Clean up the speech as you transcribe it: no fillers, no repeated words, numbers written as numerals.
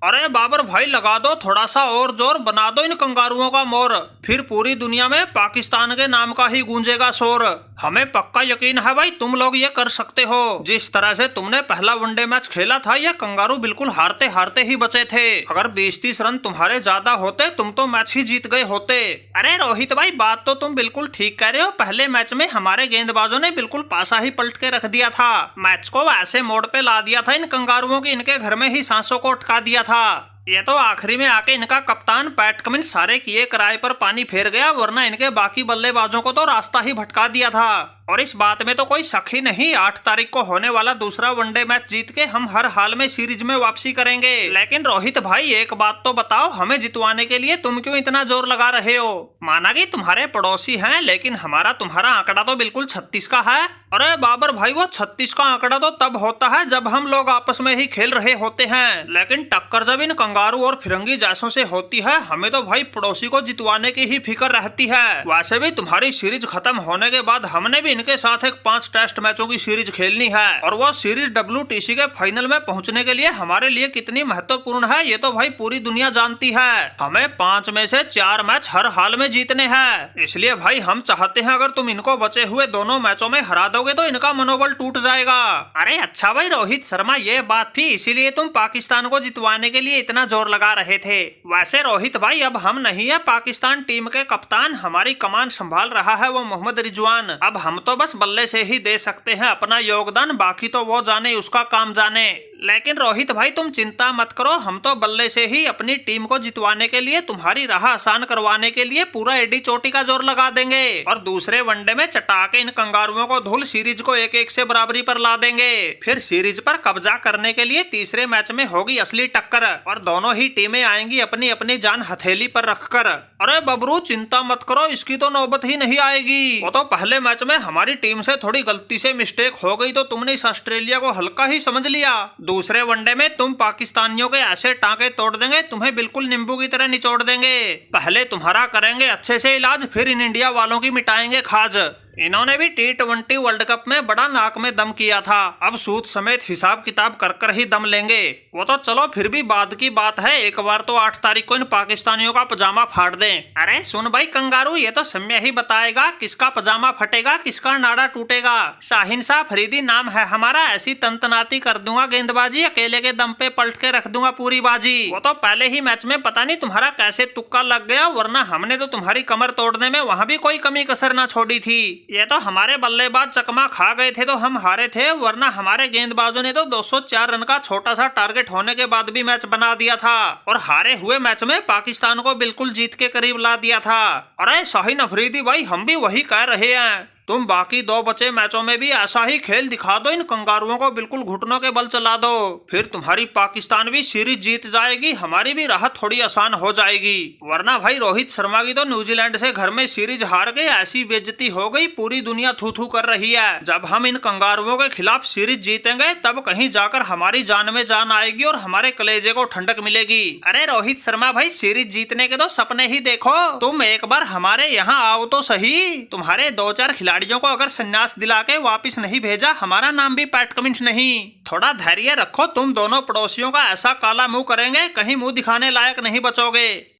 अरे बाबर भाई लगा दो थोड़ा सा और जोर, बना दो इन कंगारुओं का मोर। फिर पूरी दुनिया में पाकिस्तान के नाम का ही गूंजेगा शोर। हमें पक्का यकीन है भाई तुम लोग ये कर सकते हो। जिस तरह से तुमने पहला वनडे मैच खेला था ये कंगारू बिल्कुल हारते हारते ही बचे थे। अगर 20-30 रन तुम्हारे ज्यादा होते तुम तो मैच ही जीत गए होते। अरे रोहित भाई बात तो तुम बिल्कुल ठीक कह रहे हो। पहले मैच में हमारे गेंदबाजों ने बिल्कुल पासा ही पलट के रख दिया था। मैच को ऐसे मोड़ पे ला दिया था इन कंगारुओं की, इनके घर में ही सांसों को अटका दिया था। ये तो आखिरी में आके इनका कप्तान पैट कमिंस सारे किए किराए पर पानी फेर गया, वरना इनके बाकी बल्लेबाजों को तो रास्ता ही भटका दिया था। और इस बात में तो कोई शक ही नहीं, 8 तारीख को होने वाला दूसरा वनडे मैच जीत के हम हर हाल में सीरीज में वापसी करेंगे। लेकिन रोहित भाई एक बात तो बताओ, हमें जितवाने के लिए तुम क्यों इतना जोर लगा रहे हो? माना कि तुम्हारे पड़ोसी हैं, लेकिन हमारा तुम्हारा आंकड़ा तो बिल्कुल 36 का है। अरे बाबर भाई वो 36 का आंकड़ा तो तब होता है जब हम लोग आपस में ही खेल रहे होते हैं, लेकिन टक्कर जब इन कंगारू और फिरंगी जैसों से होती है हमें तो भाई पड़ोसी को जितवाने की ही फिक्र रहती है। वैसे भी तुम्हारी सीरीज खत्म होने के बाद हमने भी इनके साथ एक 5 टेस्ट मैचों की सीरीज खेलनी है, और वो सीरीज WTC के फाइनल में पहुंचने के लिए हमारे लिए कितनी महत्वपूर्ण है ये तो भाई पूरी दुनिया जानती है। हमें 5 में से 4 मैच हर हाल में जीतने हैं, इसलिए भाई हम चाहते हैं अगर तुम इनको बचे हुए दोनों मैचों में हरा दोगे तो इनका मनोबल टूट जाएगा। अरे अच्छा भाई रोहित शर्मा ये बात थी, इसीलिए तुम पाकिस्तान को जितवाने के लिए इतना जोर लगा रहे थे। वैसे रोहित भाई अब हम नहीं है पाकिस्तान टीम के कप्तान, हमारी कमान संभाल रहा है वो मोहम्मद रिजवान। अब हम तो बस बल्ले से ही दे सकते हैं अपना योगदान, बाकी तो वो जाने उसका काम जाने। लेकिन रोहित भाई तुम चिंता मत करो, हम तो बल्ले से ही अपनी टीम को जितवाने के लिए, तुम्हारी राह आसान करवाने के लिए पूरा एडी चोटी का जोर लगा देंगे, और दूसरे वनडे में चटा के इन कंगारुओं को धूल सीरीज को 1-1 से बराबरी पर ला देंगे। फिर सीरीज पर कब्जा करने के लिए तीसरे मैच में होगी असली टक्कर, और दोनों ही टीमें आएंगी अपनी अपनी जान हथेली पर रखकर। अरे बबरू चिंता मत करो, इसकी तो नौबत ही नहीं आएगी। वो तो पहले मैच में हमारी टीम से थोड़ी गलती से मिस्टेक हो गई तो तुमने इस ऑस्ट्रेलिया को हल्का ही समझ लिया। दूसरे वनडे में तुम पाकिस्तानियों के ऐसे टांके तोड़ देंगे, तुम्हें बिल्कुल नींबू की तरह निचोड़ देंगे। पहले तुम्हारा करेंगे अच्छे से इलाज, फिर इन इंडिया वालों की मिटाएंगे खाज। इन्होंने भी T20 वर्ल्ड कप में बड़ा नाक में दम किया था, अब सूद समेत हिसाब किताब कर कर ही दम लेंगे। वो तो चलो फिर भी बाद की बात है, एक बार तो 8 तारीख को इन पाकिस्तानियों का पजामा फाड़ दें। अरे सुन भाई कंगारू, ये तो समय ही बताएगा किसका पजामा फटेगा किसका नाड़ा टूटेगा। शाहीन शाह फरीदी नाम है हमारा, ऐसी तंतनाती कर दूंगा गेंदबाजी, अकेले के दम पे पलट के रख दूंगा पूरी बाजी। वो तो पहले ही मैच में पता नहीं तुम्हारा कैसे तुक्का लग गया, वरना हमने तो तुम्हारी कमर तोड़ने में वहां भी कोई कमी कसर ना छोड़ी थी। ये तो हमारे बल्लेबाज चकमा खा गए थे तो हम हारे थे, वरना हमारे गेंदबाजों ने तो 204 रन का छोटा सा टारगेट होने के बाद भी मैच बना दिया था, और हारे हुए मैच में पाकिस्तान को बिल्कुल जीत के करीब ला दिया था। अरे शाहीन अफरीदी भाई हम भी वही कह रहे हैं, तुम बाकी 2 बचे मैचों में भी ऐसा ही खेल दिखा दो, इन कंगारुओं को बिल्कुल घुटनों के बल चला दो, फिर तुम्हारी पाकिस्तान भी सीरीज जीत जाएगी, हमारी भी राहत थोड़ी आसान हो जाएगी। वरना भाई रोहित शर्मा की तो न्यूजीलैंड से घर में सीरीज हार गई, ऐसी बेइज्जती हो गई, पूरी दुनिया थू थू कर रही है। जब हम इन कंगारुओं के खिलाफ सीरीज जीतेंगे तब कहीं जाकर हमारी जान में जान आएगी और हमारे कलेजे को ठंडक मिलेगी। अरे रोहित शर्मा भाई सीरीज जीतने के तो सपने ही देखो, तुम एक बार हमारे यहाँ आओ तो सही। तुम्हारे 2-4 खिलाड़ियों को अगर संन्यास दिला के वापिस नहीं भेजा, हमारा नाम भी पैट कमिंस नहीं। थोड़ा धैर्य रखो, तुम दोनों पड़ोसियों का ऐसा काला मुंह करेंगे कहीं मुंह दिखाने लायक नहीं बचोगे।